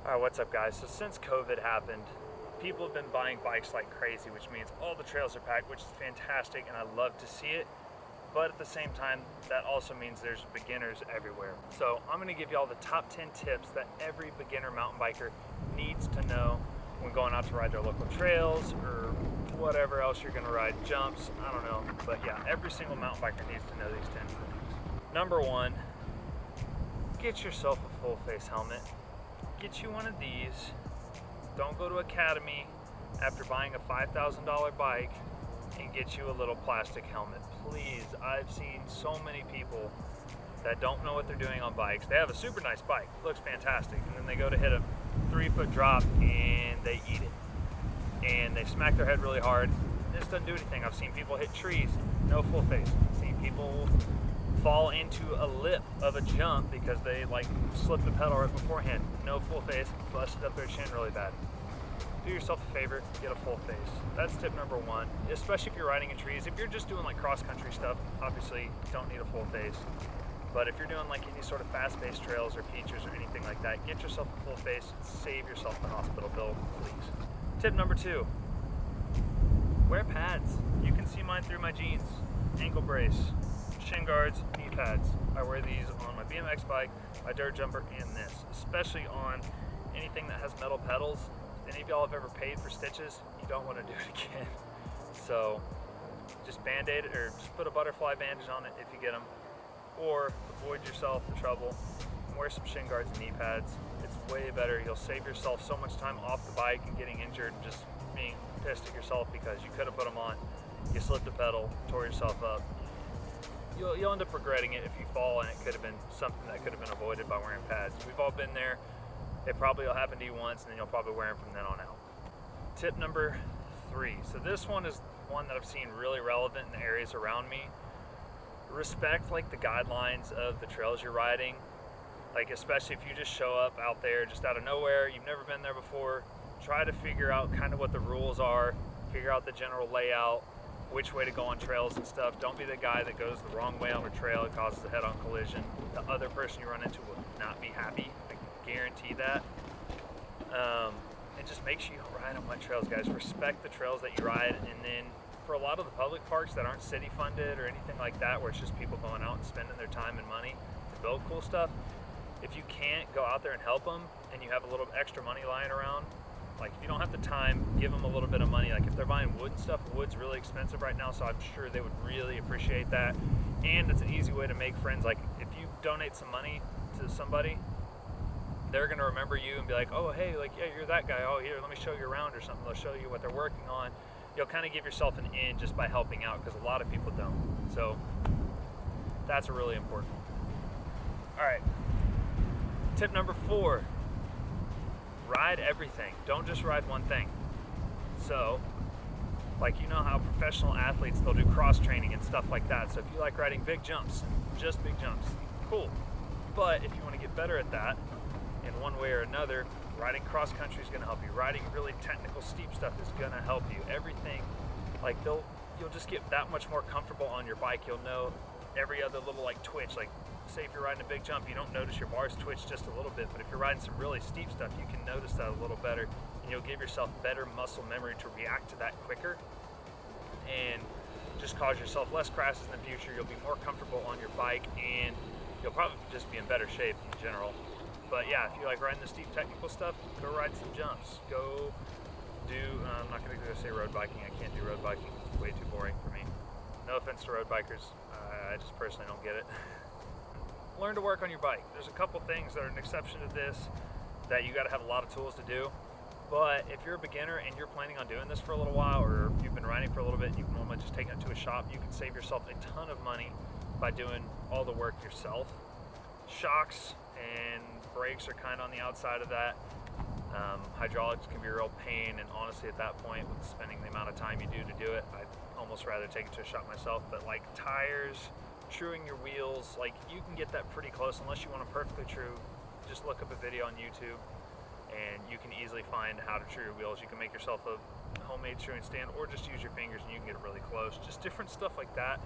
Alright, what's up guys? So since COVID happened, people have been buying bikes like crazy, which means all the trails are packed, which is fantastic and I love to see it. But at the same time, that also means there's beginners everywhere. So I'm going to give you all the top 10 tips that every beginner mountain biker needs to know when going out to ride their local trails or whatever else you're going to ride, jumps, I don't know. But yeah, every single mountain biker needs to know these 10 things. Number one, get yourself a full face helmet. Get you one of these. Don't go to Academy after buying a $5,000 bike and get you a little plastic helmet. Please, I've seen so many people that don't know what they're doing on bikes. They have a super nice bike, looks fantastic, and then they go to hit a 3-foot drop and they eat it. And they smack their head really hard. This doesn't do anything. I've seen people hit trees, no full face. I've seen people fall into a lip of a jump because they like slipped the pedal right beforehand. No full face, busted up their chin really bad. Do yourself a favor, get a full face. That's tip number one, especially if you're riding in trees. If you're just doing like cross-country stuff, obviously you don't need a full face. But if you're doing like any sort of fast-paced trails or features or anything like that, get yourself a full face, save yourself the hospital bill, please. Tip number two, wear pads. You can see mine through my jeans. Ankle brace, shin guards, knee pads. I wear these on my BMX bike, my dirt jumper, and this, especially on anything that has metal pedals. If any of y'all have ever paid for stitches, you don't want to do it again. So just band-aid it or just put a butterfly bandage on it if you get them, or avoid yourself the trouble and wear some shin guards and knee pads. It's way better. You'll save yourself so much time off the bike and getting injured and just being pissed at yourself because you could have put them on, you slipped the pedal, tore yourself up. You'll end up regretting it if you fall, and it could have been something that could have been avoided by wearing pads. We've all been there. It probably will happen to you once, and then you'll probably wear them from then on out. Tip number three. So this one is one that I've seen really relevant in the areas around me. Respect like the guidelines of the trails you're riding. Like especially if you just show up out there just out of nowhere, you've never been there before, try to figure out kind of what the rules are, figure out the general layout, which way to go on trails and stuff. Don't be the guy that goes the wrong way on a trail. It causes a head-on collision. The other person you run into will not be happy. I guarantee that. And just make sure you don't ride on wet trails, guys. Respect the trails that you ride. And then for a lot of the public parks that aren't city funded or anything like that, where it's just people going out and spending their time and money to build cool stuff, if you can't go out there and help them and you have a little extra money lying around, like if you don't have the time, give them a little bit of money. Like if they're buying wood and stuff, wood's really expensive right now, so I'm sure they would really appreciate that. And it's an easy way to make friends. Like if you donate some money to somebody, they're gonna remember you and be like, oh hey, like yeah, you're that guy. Oh here, let me show you around or something. They'll show you what they're working on. You'll kind of give yourself an in just by helping out, because a lot of people don't. So that's a really important one. All right, tip number four. Ride everything. Don't just ride one thing. So, like you know how professional athletes, they'll do cross training and stuff like that. So if you like riding big jumps, just big jumps, cool. But if you want to get better at that in one way or another, riding cross country is going to help you. Riding really technical steep stuff is going to help you. Everything, like you'll just get that much more comfortable on your bike. You'll know every other little like twitch. Like say if you're riding a big jump, you don't notice your bars twitch just a little bit, but if you're riding some really steep stuff, you can notice that a little better, and you'll give yourself better muscle memory to react to that quicker and just cause yourself less crashes in the future. You'll be more comfortable on your bike, and you'll probably just be in better shape in general. But yeah, if you like riding the steep technical stuff, go ride some jumps. Go do, I'm not gonna go say road biking. I can't do road biking. It's way too boring for me. No offense to road bikers. I just personally don't get it. Learn to work on your bike. There's a couple things that are an exception to this that you got to have a lot of tools to do. But if you're a beginner and you're planning on doing this for a little while, or if you've been riding for a little bit and you can normally just take it to a shop, you can save yourself a ton of money by doing all the work yourself. Shocks and brakes are kind of on the outside of that. Hydraulics can be a real pain, and honestly at that point, with spending the amount of time you do to do it, I'd almost rather take it to a shop myself. But like tires, truing your wheels, like you can get that pretty close unless you want them perfectly true. Just look up a video on YouTube and you can easily find how to true your wheels. You can make yourself a homemade truing stand, or just use your fingers and you can get it really close. Just different stuff like that.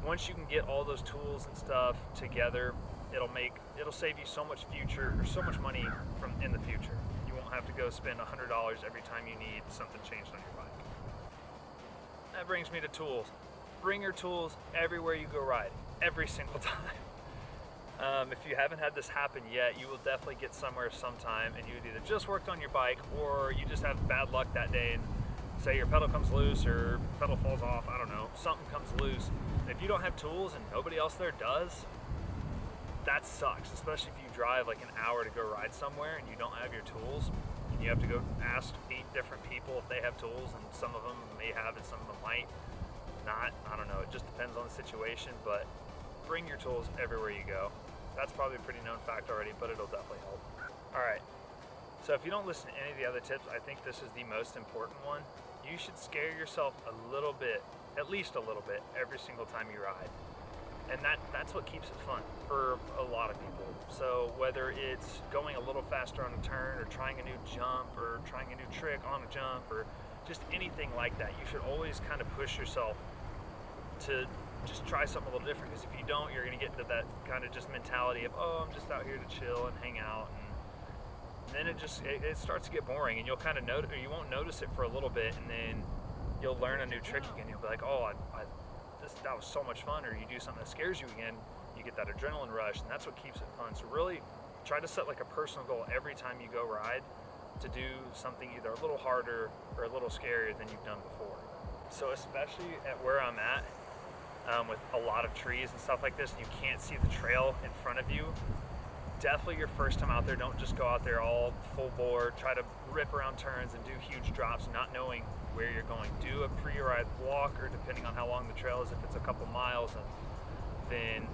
Once you can get all those tools and stuff together, it'll save you so much future or so much money from in the future. You won't have to go spend $100 every time you need something changed on your bike. That brings me to tools. Bring your tools everywhere you go ride, every single time. If you haven't had this happen yet, you will definitely get somewhere sometime and you either just worked on your bike or you just have bad luck that day and say your pedal comes loose or pedal falls off, I don't know, something comes loose. And if you don't have tools and nobody else there does, that sucks, especially if you drive like an hour to go ride somewhere and you don't have your tools and you have to go ask 8 different people if they have tools, and some of them may have it, some of them might not, I don't know, it just depends on the situation, but bring your tools everywhere you go. That's probably a pretty known fact already, but it'll definitely help. All right, so if you don't listen to any of the other tips, I think this is the most important one. You should scare yourself a little bit, at least a little bit, every single time you ride. And that's what keeps it fun for a lot of people. So whether it's going a little faster on a turn or trying a new jump or trying a new trick on a jump or just anything like that, you should always kind of push yourself to just try something a little different, because if you don't, you're going to get into that kind of just mentality of, oh, I'm just out here to chill and hang out, and then it starts to get boring, and you'll kind of notice, or you won't notice it for a little bit, and then you'll learn a new trick again. You'll be like, oh, that was so much fun. Or you do something that scares you again, you get that adrenaline rush, and that's what keeps it fun. So really try to set like a personal goal every time you go ride to do something either a little harder or a little scarier than you've done before. So especially at where I'm at, with a lot of trees and stuff like this, and you can't see the trail in front of you, definitely your first time out there, don't just go out there all full bore, try to rip around turns and do huge drops not knowing where you're going. Do a pre-ride walk, or depending on how long the trail is, if it's a couple miles, and then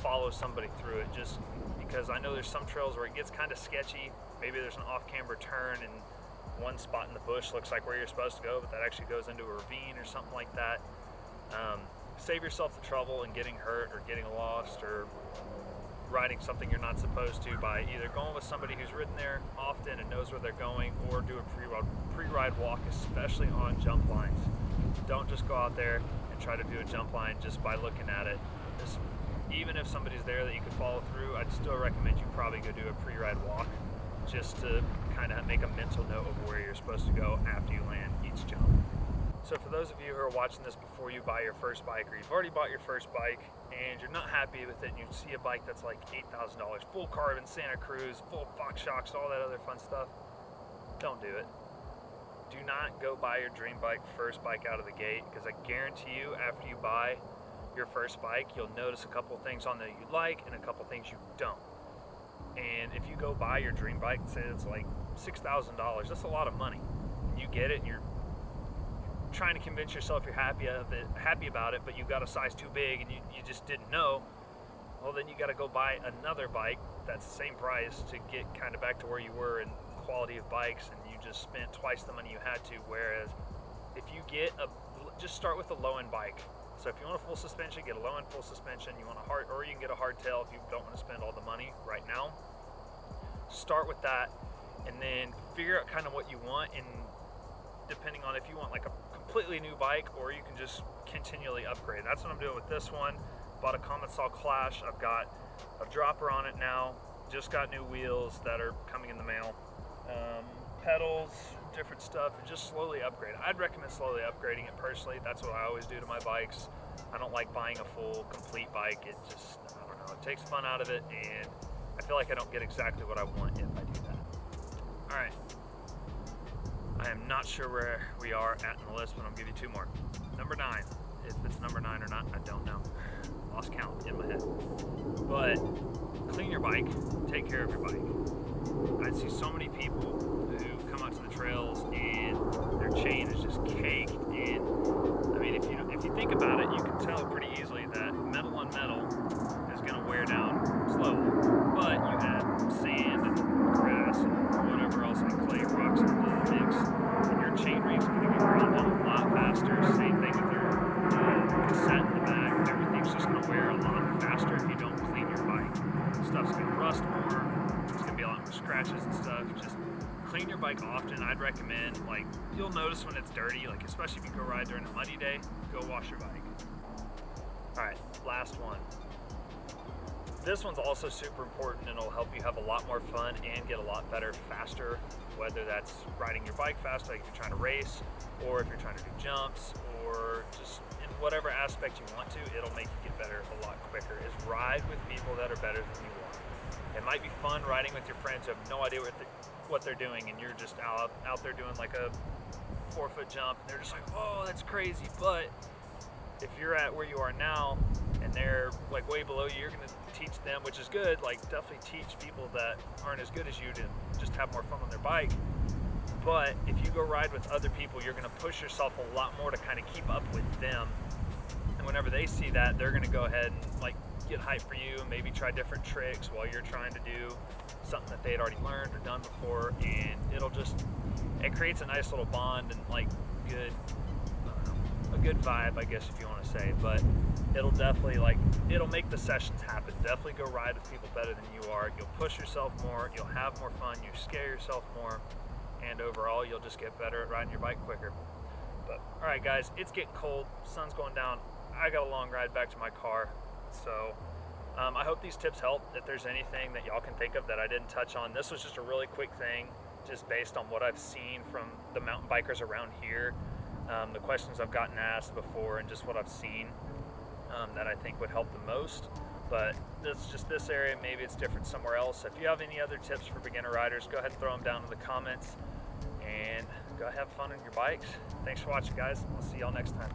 follow somebody through it, just because I know there's some trails where it gets kind of sketchy. Maybe there's an off-camber turn and one spot in the bush looks like where you're supposed to go, but that actually goes into a ravine or something like that. Save yourself the trouble and getting hurt or getting lost or riding something you're not supposed to by either going with somebody who's ridden there often and knows where they're going, or do a pre-ride walk, especially on jump lines. Don't just go out there and try to do a jump line just by looking at it. Even if somebody's there that you could follow through, I'd still recommend you probably go do a pre-ride walk just to kind of make a mental note of where you're supposed to go after you land each jump. So for those of you who are watching this before you buy your first bike, or you've already bought your first bike and you're not happy with it, and you see a bike that's like $8,000, full carbon Santa Cruz, full Fox shocks, all that other fun stuff, don't do it. Do not go buy your dream bike, first bike out of the gate, because I guarantee you after you buy your first bike, you'll notice a couple things on there you like and a couple things you don't. And if you go buy your dream bike, say it's like $6,000, that's a lot of money. And you get it and you're trying to convince yourself you're happy about it, but you got a size too big and you just didn't know, well, then you got to go buy another bike that's the same price to get kind of back to where you were in quality of bikes, and you just spent twice the money you had to. Whereas if you get just start with a low-end bike. So if you want a full suspension, get a low-end full suspension. You want a hard, or you can get a hardtail if you don't want to spend all the money right now. Start with that, and then figure out kind of what you want, and depending on if you want like a completely new bike, or you can just continually upgrade. That's what I'm doing with this one. Bought a Comet Saw Clash. I've got a dropper on it now. Just got new wheels that are coming in the mail. Pedals, different stuff, and just slowly upgrade. I'd recommend slowly upgrading it personally. That's what I always do to my bikes. I don't like buying a full, complete bike. It just, I don't know, it takes fun out of it, and I feel like I don't get exactly what I want if I do that. All right. I am not sure where we are at in the list, but I'll give you 2 more. Number 9. If it's number 9 or not, I don't know. Lost count in my head. But clean your bike. Take care of your bike. I see so many people who come out to the trails and their chain is just caked. And I mean, if you think about it, you can tell pretty easily that metal on metal is going to wear down slowly. But you add sand and grass and whatever else, and clay rocks into the mix, and your chain ring's going to get ground down a lot faster. Same thing with your cassette in the back. Everything's just going to wear a lot faster if you don't clean your bike. Stuff's going to rust more. There's going to be a lot more scratches and stuff. Just clean your bike often. I'd recommend, like, you'll notice when it's dirty, like especially if you go ride during a muddy day, go wash your bike. All right, last one. This one's also super important, and it'll help you have a lot more fun and get a lot better faster, whether that's riding your bike fast, like if you're trying to race, or if you're trying to do jumps, or just in whatever aspect you want to, it'll make you get better a lot quicker, is ride with people that are better than you are. It might be fun riding with your friends who have no idea what they're doing, and you're just out there doing like a 4-foot jump, and they're just like, oh, that's crazy. But if you're at where you are now and they're like way below you, you're going to teach them, which is good. Like, definitely teach people that aren't as good as you to just have more fun on their bike. But if you go ride with other people, you're going to push yourself a lot more to kind of keep up with them. And whenever they see that, they're going to go ahead and like get hyped for you and maybe try different tricks while you're trying to do something that they'd already learned or done before. And it creates a nice little bond and like a good vibe, I guess, if you want to say. But it'll definitely it'll make the sessions happen. Definitely go ride with people better than you are. You'll push yourself more, you'll have more fun, you scare yourself more, and overall you'll just get better at riding your bike quicker. But all right guys, it's getting cold, sun's going down. I got a long ride back to my car, so I hope these tips help. If there's anything that y'all can think of that I didn't touch on, this was just a really quick thing, just based on what I've seen from the mountain bikers around here, the questions I've gotten asked before, and just what I've seen that I think would help the most. But that's just this area. Maybe it's different somewhere else. If you have any other tips for beginner riders, go ahead and throw them down in the comments, and go have fun on your bikes. Thanks for watching, guys. We'll see y'all next time.